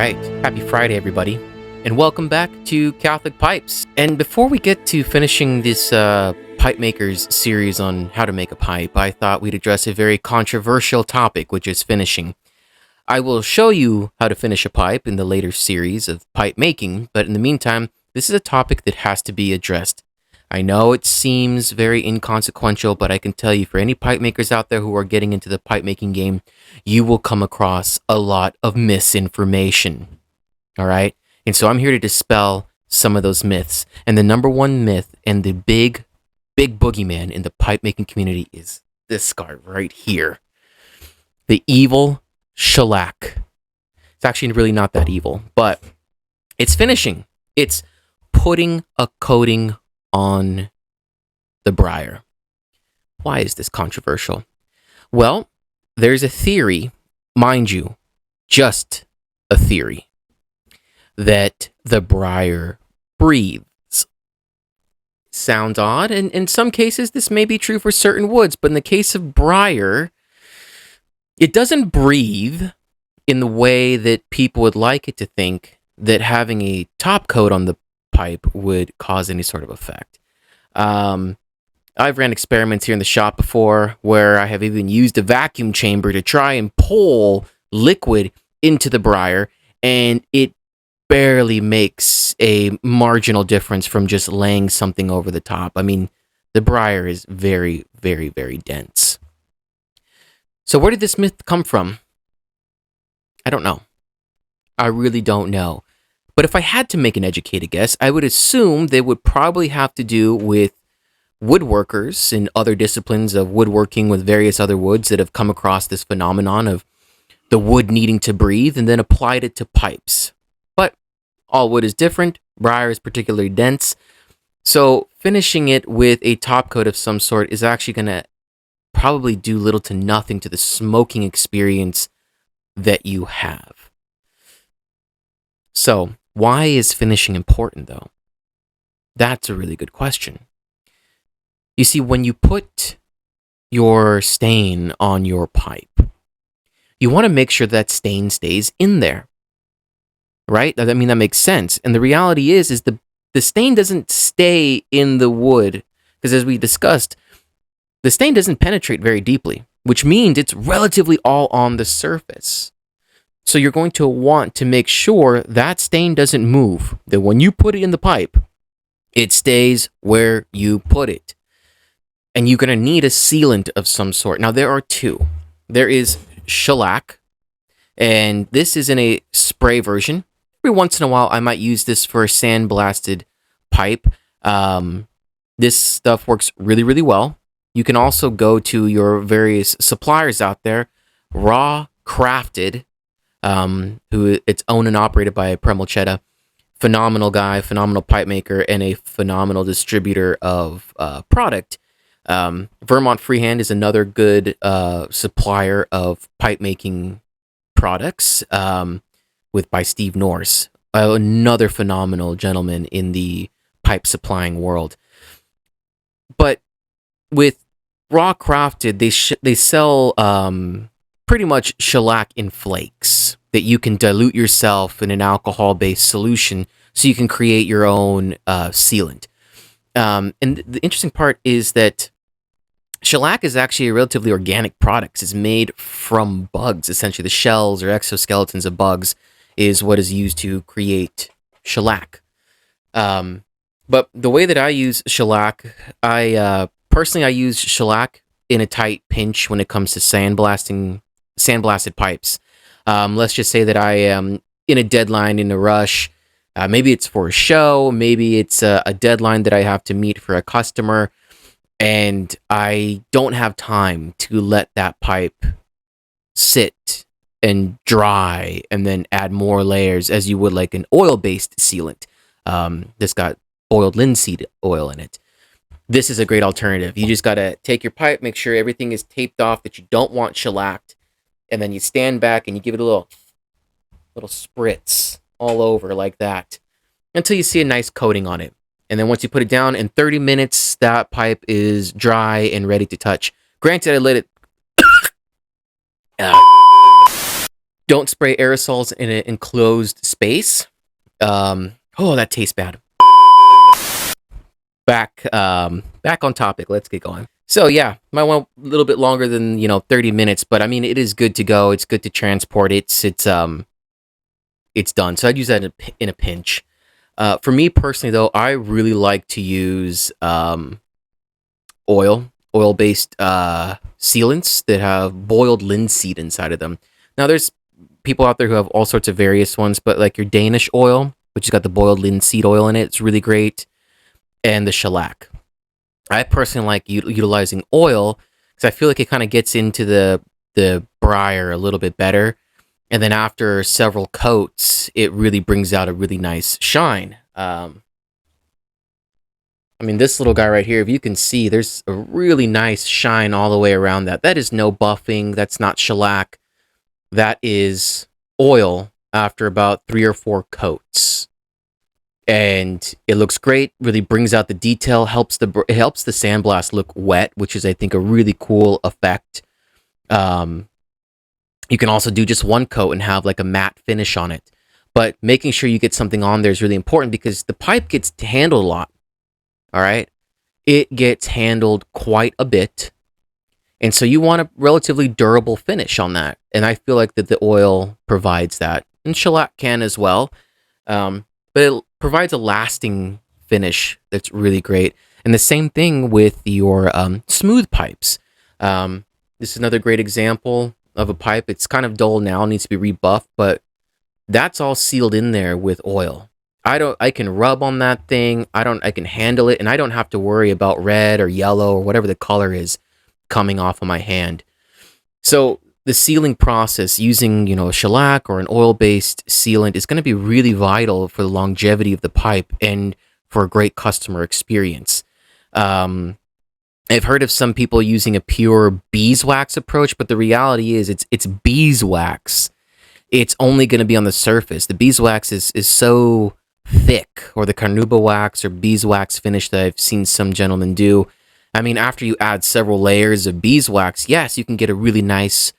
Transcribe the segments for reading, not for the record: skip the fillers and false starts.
right. Happy Friday, everybody. And welcome back to Catholic Pipes. And before we get to finishing this Pipe Makers series on how to make a pipe, I thought we'd address a very controversial topic, which is finishing. I will show you how to finish a pipe in the later series of pipe making, but in the meantime, this is a topic that has to be addressed. I know it seems very inconsequential, but I can tell you, for any pipe makers out there who are getting into the pipe making game, you will come across a lot of misinformation. All right? And so I'm here to dispel some of those myths. And the number one myth and the big boogeyman in the pipe making community is this guy right here. The evil shellac. It's actually really not that evil, but it's finishing. It's putting a coating on the briar. Why is this controversial? Well, there's a theory, mind you, just a theory, that the briar breathes. Sounds odd, and in some cases this may be true for certain woods, but in the case of briar, it doesn't breathe in the way that people would like it to think that having a top coat on the pipe would cause any sort of effect. I've ran experiments here in the shop before where I have even used a vacuum chamber to try and pull liquid into the briar, and it barely makes a marginal difference from just laying something over the top. I mean, the briar is very, very, very dense. So where did this myth come from? I don't know. I really don't know. But if I had to make an educated guess, I would assume they would probably have to do with woodworkers and other disciplines of woodworking with various other woods that have come across this phenomenon of the wood needing to breathe and then applied it to pipes. But all wood is different. Briar is particularly dense. So finishing it with a top coat of some sort is actually going to probably do little to nothing to the smoking experience that you have. So why is finishing important, though? That's a really good question. You see, when you put your stain on your pipe, you want to make sure that stain stays in there, right? I mean, that makes sense. And the reality is the stain doesn't stay in the wood, because as we discussed, the stain doesn't penetrate very deeply, which means it's relatively all on the surface. So you're going to want to make sure that stain doesn't move, that when you put it in the pipe, it stays where you put it. And you're going to need a sealant of some sort. Now, there are two. There is shellac, and this is in a spray version. Every once in a while, I might use this for a sandblasted pipe. This stuff works really, really well. You can also go to your various suppliers out there. Raw Crafted, who it's owned and operated by Premolchetta. Phenomenal guy, phenomenal pipe maker, and a phenomenal distributor of product. Vermont Freehand is another good supplier of pipe making products by Steve Norse, another phenomenal gentleman in the pipe supplying world. But with Raw Crafted, they sell pretty much shellac in flakes that you can dilute yourself in an alcohol-based solution so you can create your own sealant. And the interesting part is that shellac is actually a relatively organic product. It's made from bugs. Essentially, the shells or exoskeletons of bugs is what is used to create shellac. But the way that I use shellac, I use shellac in a tight pinch when it comes to sandblasted pipes. Let's just say that I am in a deadline, in a rush. Maybe it's for a show. Maybe it's a deadline that I have to meet for a customer. And I don't have time to let that pipe sit and dry and then add more layers as you would like an oil-based sealant. This got boiled linseed oil in it. This is a great alternative. You just got to take your pipe, make sure everything is taped off that you don't want shellacked, and then you stand back and you give it a little spritz all over like that until you see a nice coating on it. And then once you put it down, in 30 minutes, that pipe is dry and ready to touch. Granted, I let it Don't spray aerosols in an enclosed space. Oh, that tastes bad. Back on topic. Let's get going. So yeah, might want a little bit longer than 30 minutes, but I mean it is good to go. It's good to transport. It's done. So I'd use that in a pinch. For me personally, though, I really like to use oil-based sealants that have boiled linseed inside of them. Now, there's people out there who have all sorts of various ones, but like your Danish oil, which has got the boiled linseed oil in it, it's really great, and the shellac. I personally like utilizing oil because I feel like it kind of gets into the briar a little bit better. And then after several coats, it really brings out a really nice shine. I mean, this little guy right here, if you can see, there's a really nice shine all the way around that. That is no buffing. That's not shellac. That is oil after about 3 or 4 coats. And it looks great, really brings out the detail, it helps the sandblast look wet, which is, I think, a really cool effect. You can also do just 1 coat and have like a matte finish on it. But making sure you get something on there is really important because the pipe gets handled a lot. All right. It gets handled quite a bit. And so you want a relatively durable finish on that. And I feel like that the oil provides that. And shellac can as well. But it provides a lasting finish that's really great. And the same thing with your smooth pipes. This is another great example of a pipe. It's kind of dull now, needs to be rebuffed, but that's all sealed in there with oil. I can rub on that thing. I can handle it, and I don't have to worry about red or yellow or whatever the color is coming off of my hand. So the sealing process using, a shellac or an oil-based sealant is going to be really vital for the longevity of the pipe and for a great customer experience. I've heard of some people using a pure beeswax approach, but the reality is it's beeswax. It's only going to be on the surface. The beeswax is so thick, or the carnauba wax or beeswax finish that I've seen some gentlemen do. I mean, after you add several layers of beeswax, yes, you can get a really nice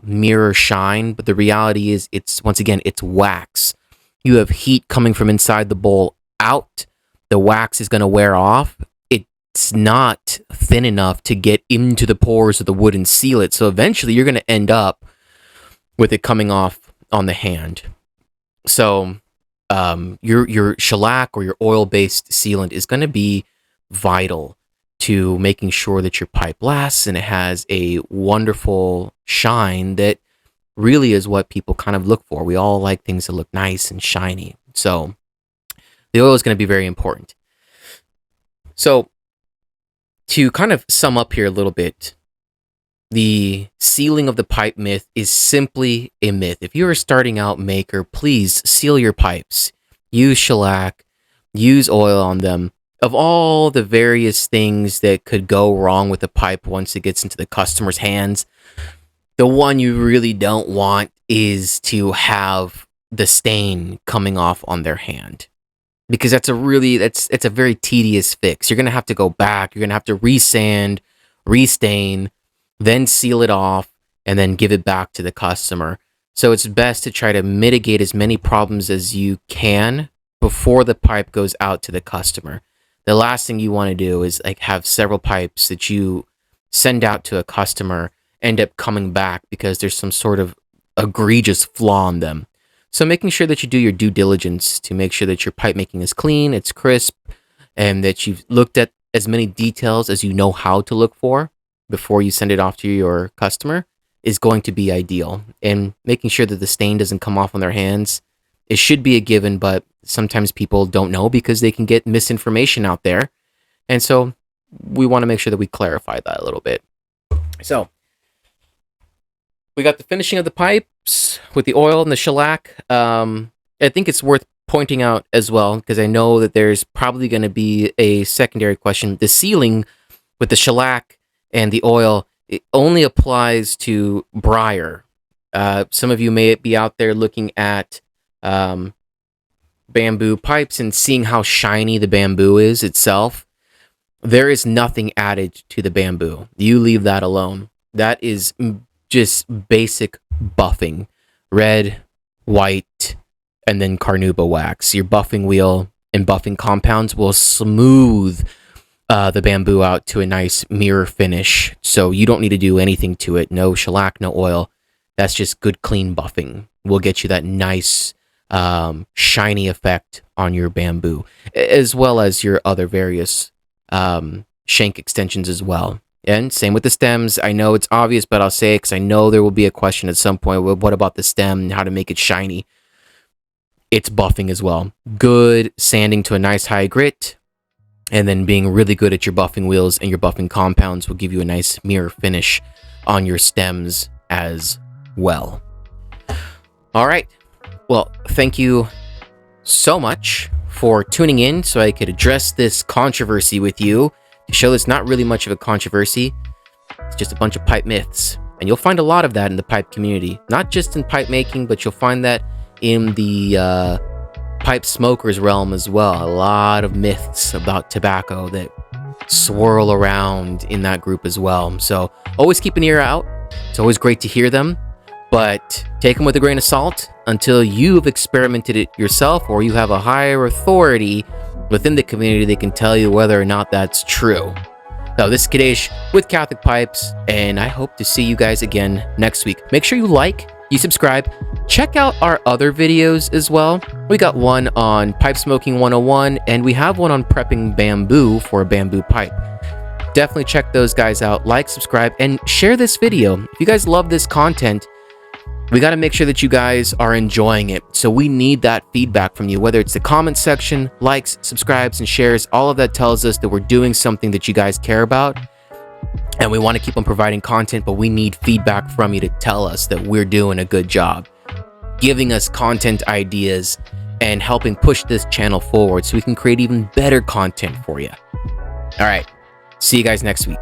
mirror shine, but the reality is it's wax. You have heat coming from inside the bowl out. The wax is going to wear off. It's not thin enough to get into the pores of the wood and seal it. So eventually you're going to end up with it coming off on the hand. So your shellac or your oil-based sealant is going to be vital to making sure that your pipe lasts and it has a wonderful shine that really is what people kind of look for. We all like things that look nice and shiny. So the oil is going to be very important. So to kind of sum up here a little bit, the sealing of the pipe myth is simply a myth. If you're a starting out maker, please seal your pipes. Use shellac, use oil on them. Of all the various things that could go wrong with the pipe once it gets into the customer's hands, the one you really don't want is to have the stain coming off on their hand. Because it's a very tedious fix. You're going to have to go back. You're going to have to resand, restain, then seal it off, and then give it back to the customer. So it's best to try to mitigate as many problems as you can before the pipe goes out to the customer. The last thing you want to do is like have several pipes that you send out to a customer end up coming back because there's some sort of egregious flaw in them. So making sure that you do your due diligence to make sure that your pipe making is clean, it's crisp, and that you've looked at as many details as you know how to look for before you send it off to your customer is going to be ideal. And making sure that the stain doesn't come off on their hands, it should be a given, but sometimes people don't know because they can get misinformation out there. And so we want to make sure that we clarify that a little bit. So we got the finishing of the pipes with the oil and the shellac. I think it's worth pointing out as well, because I know that there's probably going to be a secondary question. The sealing with the shellac and the oil, it only applies to briar. Some of you may be out there looking at bamboo pipes and seeing how shiny the bamboo is itself. There is nothing added to the bamboo. You leave that alone. That is just basic buffing. red, white, and then carnauba wax. Your buffing wheel and buffing compounds will smooth the bamboo out to a nice mirror finish. So you don't need to do anything to it. No shellac, no oil. That's just good, clean buffing. Will get you that nice, shiny effect on your bamboo, as well as your other various shank extensions as well. And same with the stems. I know it's obvious, but I'll say it because I know there will be a question at some point. What about the stem and how to make it shiny? It's buffing as well. Good sanding to a nice high grit, and then being really good at your buffing wheels and your buffing compounds will give you a nice mirror finish on your stems as well. All right. Well, thank you so much for tuning in so I could address this controversy with you to show it's not really much of a controversy. It's just a bunch of pipe myths. And you'll find a lot of that in the pipe community, not just in pipe making, but you'll find that in the pipe smokers realm as well. A lot of myths about tobacco that swirl around in that group as well. So always keep an ear out. It's always great to hear them, but take them with a grain of salt until you've experimented it yourself or you have a higher authority within the community that can tell you whether or not that's true. Now, this is Kadesh with Catholic Pipes, and I hope to see you guys again next week. Make sure you like, you subscribe, check out our other videos as well. We got one on Pipe Smoking 101, and we have one on prepping bamboo for a bamboo pipe. Definitely check those guys out. Like, subscribe, and share this video. If you guys love this content, we got to make sure that you guys are enjoying it. So we need that feedback from you, whether it's the comment section, likes, subscribes, and shares. All of that tells us that we're doing something that you guys care about. And we want to keep on providing content, but we need feedback from you to tell us that we're doing a good job, giving us content ideas and helping push this channel forward so we can create even better content for you. All right. See you guys next week.